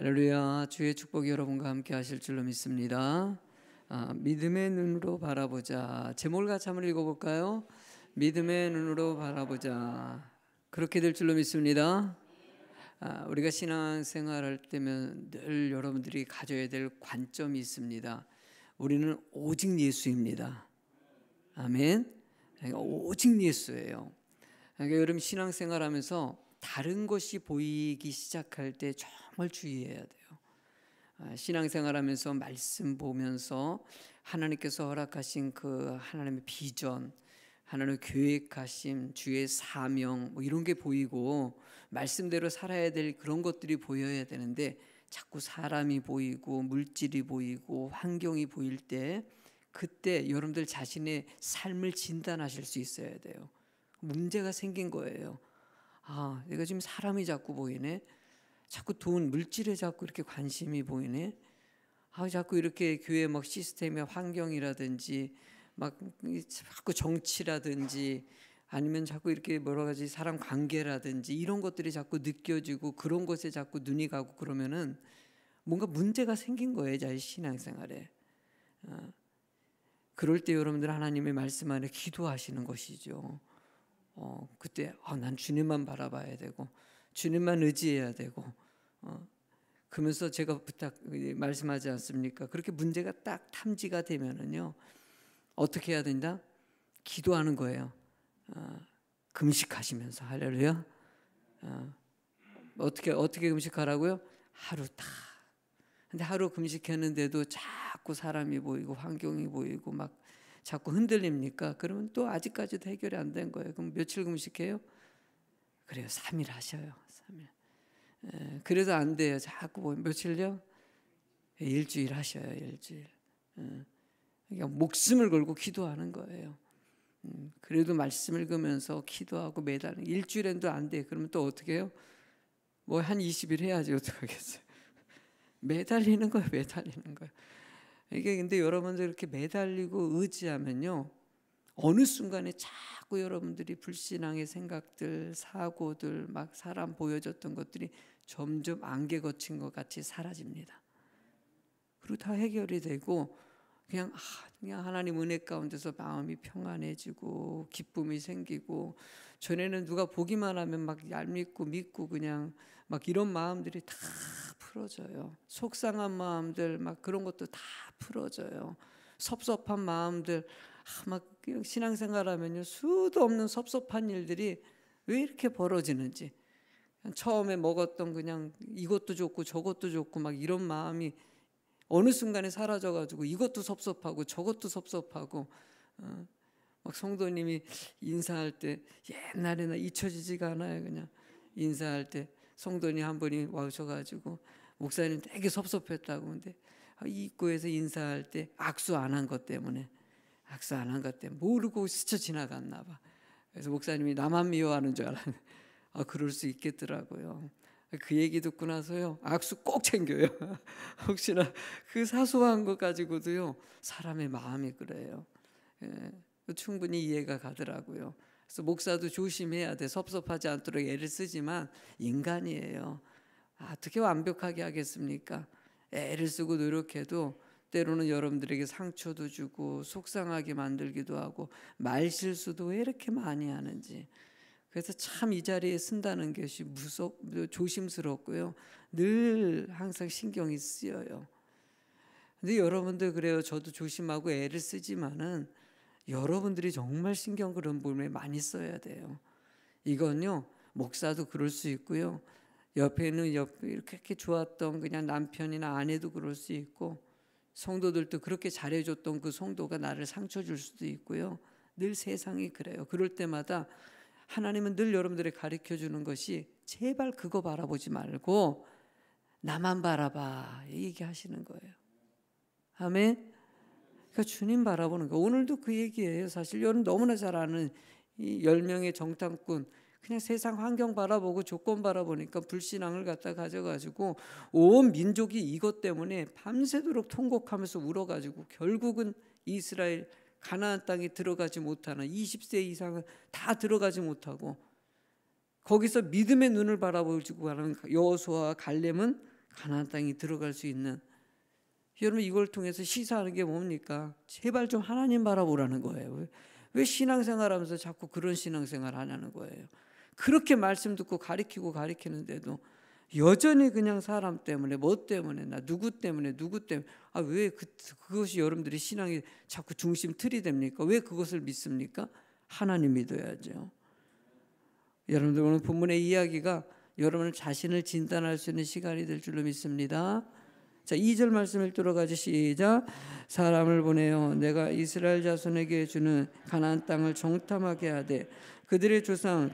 할렐루야. 주의 축복이 여러분과 함께 하실 줄로 믿습니다. 믿음의 눈으로 바라보자. 제목을 같이 한번 읽어볼까요? 믿음의 눈으로 바라보자. 그렇게 될 줄로 믿습니다. 우리가 신앙생활할 때면 늘 여러분들이 가져야 될 관점이 있습니다. 우리는 오직 예수입니다. 아멘. 그러니까 오직 예수예요. 그러니까 여러분 신앙생활하면서 다른 것이 보이기 시작할 때 정말 주의해야 돼요. 신앙생활하면서 말씀 보면서 하나님께서 허락하신 그 하나님의 비전, 하나님의 계획하심, 주의 사명 뭐 이런 게 보이고 말씀대로 살아야 될 그런 것들이 보여야 되는데 자꾸 사람이 보이고 물질이 보이고 환경이 보일 때 그때 여러분들 자신의 삶을 진단하실 수 있어야 돼요. 문제가 생긴 거예요. 내가 지금 사람이 자꾸 보이네. 자꾸 돈, 물질에 자꾸 이렇게 관심이 보이네. 자꾸 이렇게 교회 막 시스템의 환경이라든지 막 자꾸 정치라든지 아니면 자꾸 이렇게 여러 가지 사람 관계라든지 이런 것들이 자꾸 느껴지고 그런 것에 자꾸 눈이 가고 그러면은 뭔가 문제가 생긴 거예요, 자기 신앙생활에. 그럴 때 여러분들 하나님의 말씀 안에 기도하시는 것이죠. 그때 난 주님만 바라봐야 되고 주님만 의지해야 되고 그러면서 제가 말씀하지 않습니까? 그렇게 문제가 딱 탐지가 되면은요 어떻게 해야 된다? 기도하는 거예요. 금식하시면서. 할렐루야. 어떻게 금식하라고요? 하루 딱. 근데 하루 금식했는데도 자꾸 사람이 보이고 환경이 보이고 막 자꾸 흔들립니까? 그러면 또 아직까지도 해결이 안 된 거예요. 그럼 며칠 금식해요? 그래요. 3일 하셔요. 3일. 그래도 안 돼요. 자꾸 며칠요? 일주일 하셔요. 일주일. 그러니까 목숨을 걸고 기도하는 거예요. 그래도 말씀 읽으면서 기도하고 매달 일주일에도 안 돼. 그러면 또 어떻게 해요? 뭐 한 20일 해야지 어떡하겠어요. 매달리는 거예요. 매달리는 거예요. 이게 근데 여러분들 이렇게 매달리고 의지하면요 어느 순간에 자꾸 여러분들이 불신앙의 생각들, 사고들, 막 사람 보여줬던 것들이 점점 안개 거친 것 같이 사라집니다. 그리고 다 해결이 되고 그냥 하나님 은혜 가운데서 마음이 평안해지고 기쁨이 생기고, 전에는 누가 보기만 하면 막 얄밉고 믿고 그냥 막 이런 마음들이 다 풀어져요. 속상한 마음들 막 그런 것도 다 풀어져요. 섭섭한 마음들 막 신앙생활하면요 수도 없는 섭섭한 일들이 왜 이렇게 벌어지는지, 처음에 먹었던 그냥 이것도 좋고 저것도 좋고 막 이런 마음이 어느 순간에 사라져가지고 이것도 섭섭하고 저것도 섭섭하고 막 성도님이 인사할 때 옛날에나 잊혀지지가 않아요. 그냥 인사할 때 성도님 한 분이 와셔가지고 목사님 되게 섭섭했다고. 근데 이 입구에서 인사할 때 악수 안 한 것 때문에 모르고 스쳐 지나갔나 봐. 그래서 목사님이 나만 미워하는 줄 알았는데 그럴 수 있겠더라고요. 그 얘기 듣고 나서요 악수 꼭 챙겨요. 혹시나 그 사소한 것 가지고도요 사람의 마음이 그래요. 충분히 이해가 가더라고요. 그래서 목사도 조심해야 돼. 섭섭하지 않도록 애를 쓰지만 인간이에요. 어떻게 완벽하게 하겠습니까? 애를 쓰고 노력해도 때로는 여러분들에게 상처도 주고 속상하게 만들기도 하고 말실수도 왜 이렇게 많이 하는지. 그래서 참 이 자리에 쓴다는 것이 조심스럽고요. 늘 항상 신경이 쓰여요. 근데 여러분들 그래요. 저도 조심하고 애를 쓰지만은 여러분들이 정말 신경 그런 부분에 많이 써야 돼요. 이건요 목사도 그럴 수 있고요. 옆에는 이렇게 좋았던 그냥 남편이나 아내도 그럴 수 있고, 성도들도 그렇게 잘해줬던 그 성도가 나를 상처 줄 수도 있고요. 늘 세상이 그래요. 그럴 때마다 하나님은 늘 여러분들이 가르쳐 주는 것이 제발 그거 바라보지 말고 나만 바라봐 얘기하시는 거예요. 아멘. 그러니까 주님 바라보는 거. 오늘도 그 얘기예요. 사실 여러분 너무나 잘 아는 이 10명의 정탐꾼, 그냥 세상 환경 바라보고 조건 바라보니까 불신앙을 갖다 가져가지고 온 민족이 이것 때문에 밤새도록 통곡하면서 울어가지고 결국은 이스라엘 가나안 땅에 들어가지 못하는 20세 이상은 다 들어가지 못하고, 거기서 믿음의 눈을 바라보고 하는 여호수아와 갈렙은 가나안 땅에 들어갈 수 있는, 여러분 이걸 통해서 시사하는 게 뭡니까? 제발 좀 하나님 바라보라는 거예요. 왜 신앙생활하면서 자꾸 그런 신앙생활 하냐는 거예요. 그렇게 말씀 듣고 가리키는데도 여전히 그냥 사람 때문에, 뭐 때문에, 나 누구 때문에, 왜 그것이 여러분들이 신앙이 자꾸 중심 틀이 됩니까? 왜 그것을 믿습니까? 하나님 믿어야죠. 여러분들 오늘 본문의 이야기가 여러분의 자신을 진단할 수 있는 시간이 될 줄로 믿습니다. 자, 2절 말씀 읽도록 하죠. 시작. 사람을 보내어 내가 이스라엘 자손에게 주는 가나안 땅을 정탐하게 하되 그들의 조상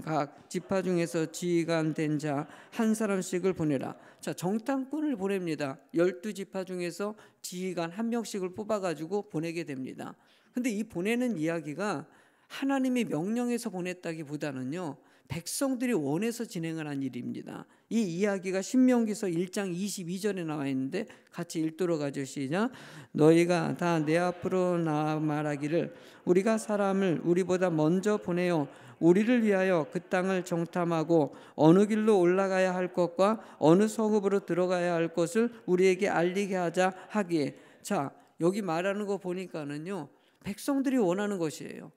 각 지파 중에서 지휘관 된 자 한 사람씩을 보내라. 자, 정탐꾼을 보냅니다. 12지파 중에서 지휘관 한 명씩을 뽑아가지고 보내게 됩니다. 근데 이 보내는 이야기가 하나님이 명령해서 보냈다기보다는요, 백성들이 원해서 진행을 한 일입니다. 이 이야기가 신명기서 1장 22절에 나와 있는데 같이 읽도록 하죠. 시작. 너희가 다 내 앞으로 나와 말하기를 우리가 사람을 우리보다 먼저 보내어 우리를 위하여 그 땅을 정탐하고 어느 길로 올라가야 할 것과 어느 성읍으로 들어가야 할 것을 우리에게 알리게 하자 하기에. 자, 여기 말하는 거 보니까는요, 백성들이 원하는 것이에요.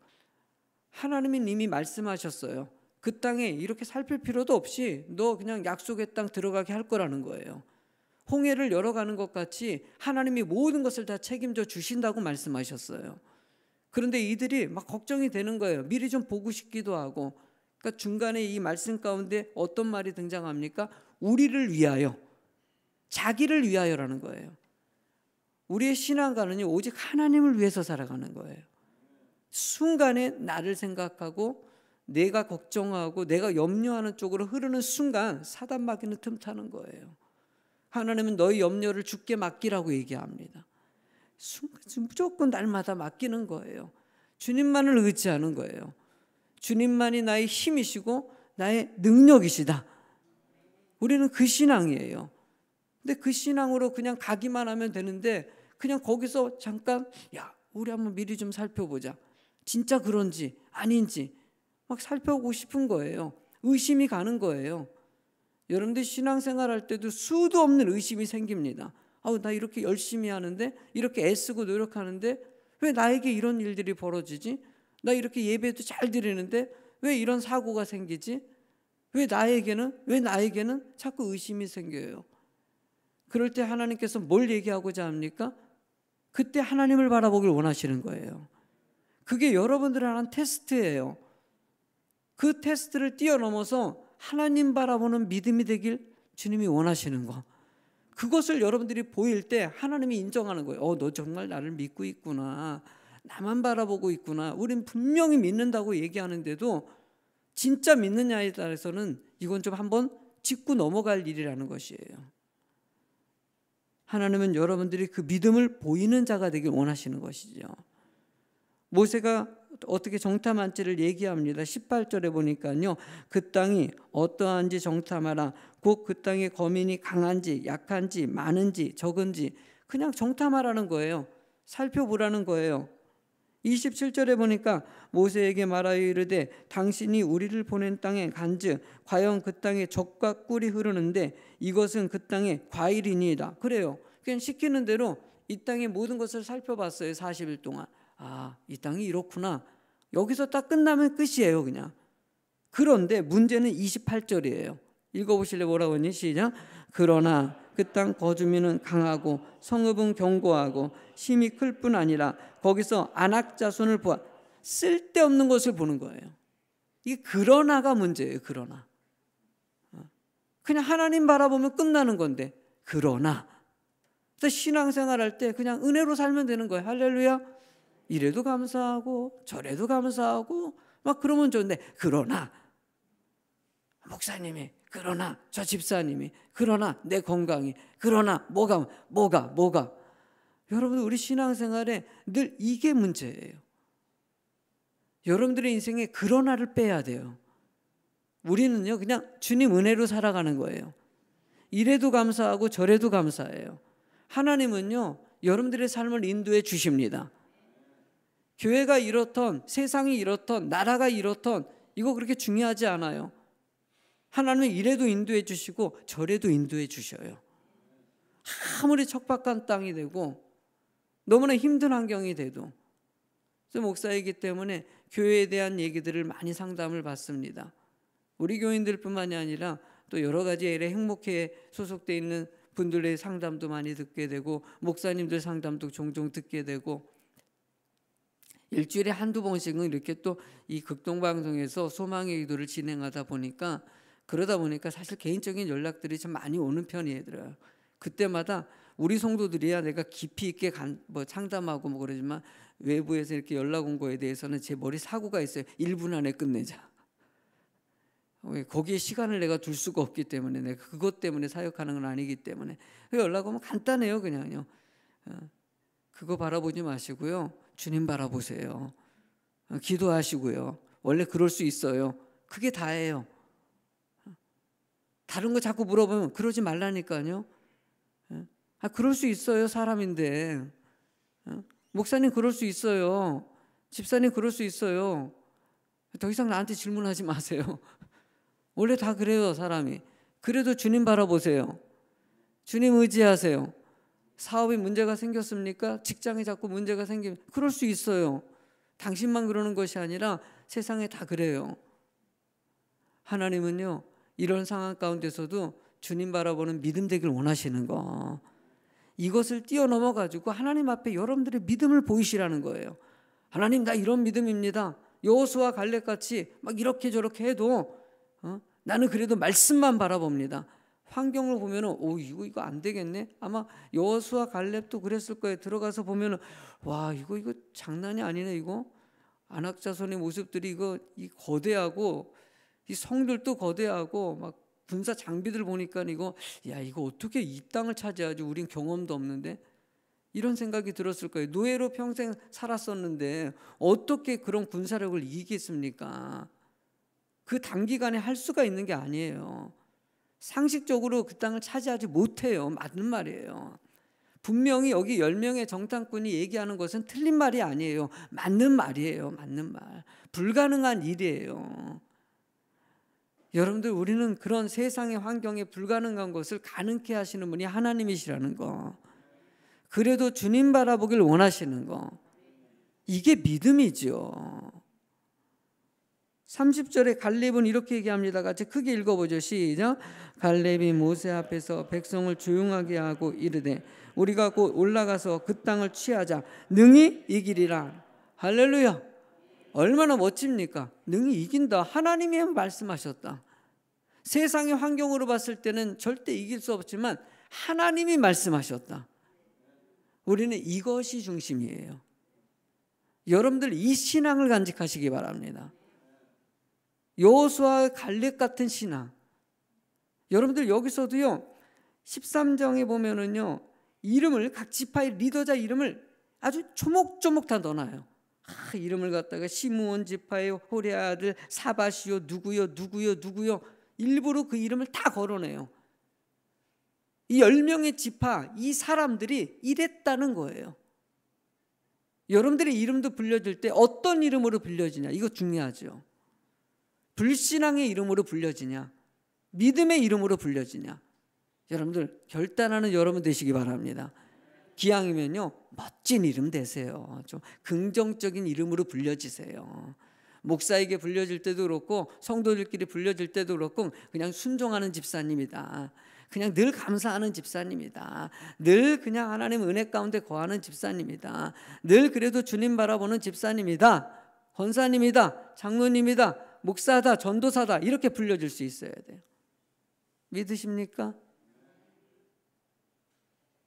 하나님이 이미 말씀하셨어요. 그 땅에 이렇게 살필 필요도 없이 너 그냥 약속의 땅 들어가게 할 거라는 거예요. 홍해를 열어가는 것 같이 하나님이 모든 것을 다 책임져 주신다고 말씀하셨어요. 그런데 이들이 막 걱정이 되는 거예요. 미리 좀 보고 싶기도 하고. 그러니까 중간에 이 말씀 가운데 어떤 말이 등장합니까? 우리를 위하여, 자기를 위하여라는 거예요. 우리의 신앙가는요, 오직 하나님을 위해서 살아가는 거예요. 순간에 나를 생각하고 내가 걱정하고 내가 염려하는 쪽으로 흐르는 순간 사단 마귀는 틈타는 거예요. 하나님은 너희 염려를 주께 맡기라고 얘기합니다. 무조건 날마다 맡기는 거예요. 주님만을 의지하는 거예요. 주님만이 나의 힘이시고 나의 능력이시다. 우리는 그 신앙이에요. 근데 그 신앙으로 그냥 가기만 하면 되는데 그냥 거기서 잠깐 우리 한번 미리 좀 살펴보자. 진짜 그런지 아닌지 막 살펴보고 싶은 거예요. 의심이 가는 거예요. 여러분들 신앙생활 할 때도 수도 없는 의심이 생깁니다. 나 이렇게 열심히 하는데, 이렇게 애쓰고 노력하는데 왜 나에게 이런 일들이 벌어지지? 나 이렇게 예배도 잘 드리는데 왜 이런 사고가 생기지? 왜 나에게는 자꾸 의심이 생겨요. 그럴 때 하나님께서 뭘 얘기하고자 합니까? 그때 하나님을 바라보길 원하시는 거예요. 그게 여러분들을 하는 테스트예요. 그 테스트를 뛰어넘어서 하나님 바라보는 믿음이 되길 주님이 원하시는 거. 그것을 여러분들이 보일 때 하나님이 인정하는 거예요. 너 정말 나를 믿고 있구나. 나만 바라보고 있구나. 우린 분명히 믿는다고 얘기하는데도 진짜 믿느냐에 따라서는 이건 좀 한번 짚고 넘어갈 일이라는 것이에요. 하나님은 여러분들이 그 믿음을 보이는 자가 되길 원하시는 것이죠. 모세가 어떻게 정탐한지를 얘기합니다. 18절에 보니까요, 그 땅이 어떠한지 정탐하라. 곧 그 땅의 거민이 강한지 약한지 많은지 적은지 그냥 정탐하라는 거예요. 살펴보라는 거예요. 27절에 보니까 모세에게 말하여 이르되 당신이 우리를 보낸 땅에 간즉 과연 그 땅에 젖과 꿀이 흐르는데 이것은 그 땅의 과일이니이다. 그래요. 그냥 시키는 대로 이 땅의 모든 것을 살펴봤어요. 40일 동안. 이 땅이 이렇구나. 여기서 딱 끝나면 끝이에요, 그냥. 그런데 문제는 28절이에요. 읽어보실래? 뭐라고 했니? 시작. 그러나 그 땅 거주민은 강하고 성읍은 견고하고 힘이 클 뿐 아니라 거기서 안악 자손을 보아. 쓸데없는 것을 보는 거예요. 이게 그러나가 문제예요. 그러나. 그냥 하나님 바라보면 끝나는 건데 그러나. 신앙생활 할 때 그냥 은혜로 살면 되는 거예요. 할렐루야. 이래도 감사하고 저래도 감사하고 막 그러면 좋은데 그러나 목사님이, 그러나 저 집사님이, 그러나 내 건강이, 그러나 뭐가 여러분 우리 신앙생활에 늘 이게 문제예요. 여러분들의 인생에 그러나를 빼야 돼요. 우리는요 그냥 주님 은혜로 살아가는 거예요. 이래도 감사하고 저래도 감사해요. 하나님은요 여러분들의 삶을 인도해 주십니다. 교회가 이렇던 세상이 이렇던 나라가 이렇던 이거 그렇게 중요하지 않아요. 하나님은 이래도 인도해 주시고 저래도 인도해 주셔요. 아무리 척박한 땅이 되고 너무나 힘든 환경이 돼도. 그래서 목사이기 때문에 교회에 대한 얘기들을 많이 상담을 받습니다. 우리 교인들뿐만이 아니라 또 여러 가지 행목회에 소속되어 있는 분들의 상담도 많이 듣게 되고 목사님들 상담도 종종 듣게 되고 일주일에 한두 번씩은 이렇게 또 이 극동방송에서 소망의 기도를 진행하다 보니까 그러다 보니까 사실 개인적인 연락들이 좀 많이 오는 편이더라고요. 그때마다 우리 성도들이야 내가 깊이 있게 상담하고 그러지만 외부에서 이렇게 연락 온 거에 대해서는 제 머리 사고가 있어요. 1분 안에 끝내자. 거기에 시간을 내가 둘 수가 없기 때문에 내가 그것 때문에 사역하는 건 아니기 때문에 연락 오면 간단해요. 그냥요. 그거 바라보지 마시고요. 주님 바라보세요. 기도하시고요. 원래 그럴 수 있어요. 그게 다예요. 다른 거 자꾸 물어보면 그러지 말라니까요. 그럴 수 있어요. 사람인데. 목사님 그럴 수 있어요. 집사님 그럴 수 있어요. 더 이상 나한테 질문하지 마세요. 원래 다 그래요. 사람이. 그래도 주님 바라보세요. 주님 의지하세요. 사업에 문제가 생겼습니까? 직장에 자꾸 문제가 생기면 그럴 수 있어요. 당신만 그러는 것이 아니라 세상에 다 그래요. 하나님은요 이런 상황 가운데서도 주님 바라보는 믿음 되길 원하시는 거, 이것을 뛰어넘어 가지고 하나님 앞에 여러분들의 믿음을 보이시라는 거예요. 하나님 나 이런 믿음입니다. 여호수아 갈렙같이 막 이렇게 저렇게 해도 나는 그래도 말씀만 바라봅니다. 환경을 보면은 이거 안 되겠네. 아마 여호수아 갈렙도 그랬을 거예요. 들어가서 보면은 와 이거 장난이 아니네. 이거 안악자손의 모습들이 이 거대하고 이 성들도 거대하고 막 군사 장비들 보니까 이거 어떻게 이 땅을 차지하지? 우린 경험도 없는데. 이런 생각이 들었을 거예요. 노예로 평생 살았었는데 어떻게 그런 군사력을 이기겠습니까? 그 단기간에 할 수가 있는 게 아니에요. 상식적으로 그 땅을 차지하지 못해요. 맞는 말이에요. 분명히 여기 10명의 정탐꾼이 얘기하는 것은 틀린 말이 아니에요. 맞는 말이에요. 맞는 말. 불가능한 일이에요. 여러분들 우리는 그런 세상의 환경에 불가능한 것을 가능케 하시는 분이 하나님이시라는 거, 그래도 주님 바라보길 원하시는 거, 이게 믿음이죠. 30절에 갈렙은 이렇게 얘기합니다. 같이 크게 읽어보죠. 시작. 갈렙이 모세 앞에서 백성을 조용하게 하고 이르되 우리가 곧 올라가서 그 땅을 취하자. 능히 이기리라. 할렐루야. 얼마나 멋집니까? 능히 이긴다. 하나님이 말씀하셨다. 세상의 환경으로 봤을 때는 절대 이길 수 없지만 하나님이 말씀하셨다. 우리는 이것이 중심이에요. 여러분들 이 신앙을 간직하시기 바랍니다. 여호수아 갈렙 같은 신앙. 여러분들 여기서도요 13장에 보면은요 이름을 각 지파의 리더자 이름을 아주 조목조목 다 넣어놔요. 이름을 갖다가 시므온 지파의 호레 아들 사바시요 누구요 일부러 그 이름을 다 걸어내요. 이 10명의 지파, 이 사람들이 이랬다는 거예요. 여러분들의 이름도 불려질 때 어떤 이름으로 불려지냐, 이거 중요하죠. 불신앙의 이름으로 불려지냐, 믿음의 이름으로 불려지냐. 여러분들 결단하는 여러분 되시기 바랍니다. 기왕이면요 멋진 이름 되세요. 좀 긍정적인 이름으로 불려지세요. 목사에게 불려질 때도 그렇고 성도들끼리 불려질 때도 그렇고 그냥 순종하는 집사님이다, 그냥 늘 감사하는 집사님이다, 늘 그냥 하나님 은혜 가운데 거하는 집사님이다, 늘 그래도 주님 바라보는 집사님이다, 권사님이다, 장로님이다, 목사다, 전도사다, 이렇게 불려질 수 있어야 돼요. 믿으십니까?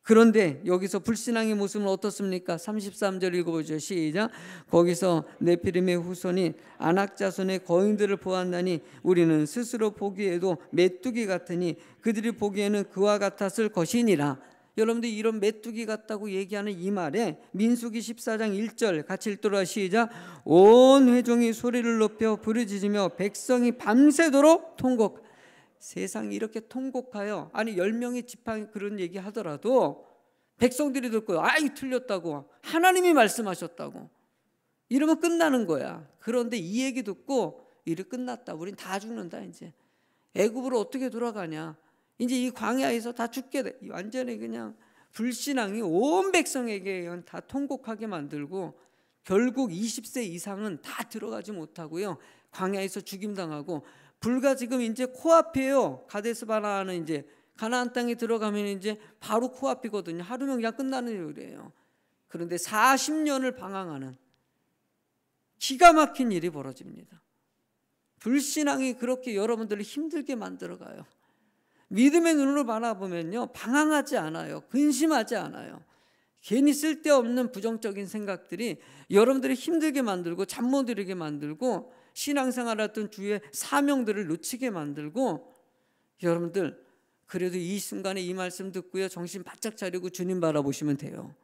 그런데 여기서 불신앙의 모습은 어떻습니까? 33절 읽어보죠. 시작. 거기서 네피림의 후손이 안악자손의 거인들을 보았나니 우리는 스스로 보기에도 메뚜기 같으니 그들이 보기에는 그와 같았을 것이니라. 여러분들이 이런 메뚜기 같다고 얘기하는 이 말에 민수기 14장 1절 같이 읽도록. 시작. 온 회중이 소리를 높여 부르짖으며 백성이 밤새도록 통곡. 세상이 이렇게 통곡하여, 아니 10명의 지팡이 그런 얘기 하더라도 백성들이 듣고 아이 틀렸다고, 하나님이 말씀하셨다고 이러면 끝나는 거야. 그런데 이 얘기 듣고 일이 끝났다, 우린 다 죽는다, 이제 애굽으로 어떻게 돌아가냐. 이제 이 광야에서 다 죽게 돼. 완전히 그냥 불신앙이 온 백성에게 다 통곡하게 만들고 결국 20세 이상은 다 들어가지 못하고요. 광야에서 죽임당하고 불과 지금 이제 코앞이에요. 가데스 바네아는 이제 가나안 땅에 들어가면 이제 바로 코앞이거든요. 하루면 그냥 끝나는 일이에요. 그런데 40년을 방황하는 기가 막힌 일이 벌어집니다. 불신앙이 그렇게 여러분들을 힘들게 만들어가요. 믿음의 눈으로 바라보면요, 방황하지 않아요. 근심하지 않아요. 괜히 쓸데없는 부정적인 생각들이 여러분들을 힘들게 만들고 잠 못 이루게 만들고 신앙생활했던 주의 사명들을 놓치게 만들고, 여러분들 그래도 이 순간에 이 말씀 듣고요, 정신 바짝 차리고 주님 바라보시면 돼요.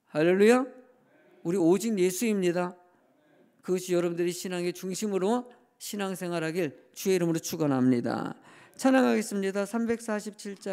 할렐루야. 우리 오직 예수입니다. 그것이 여러분들이 신앙의 중심으로 신앙생활하길 주의 이름으로 축원합니다. 찬양하겠습니다. 347장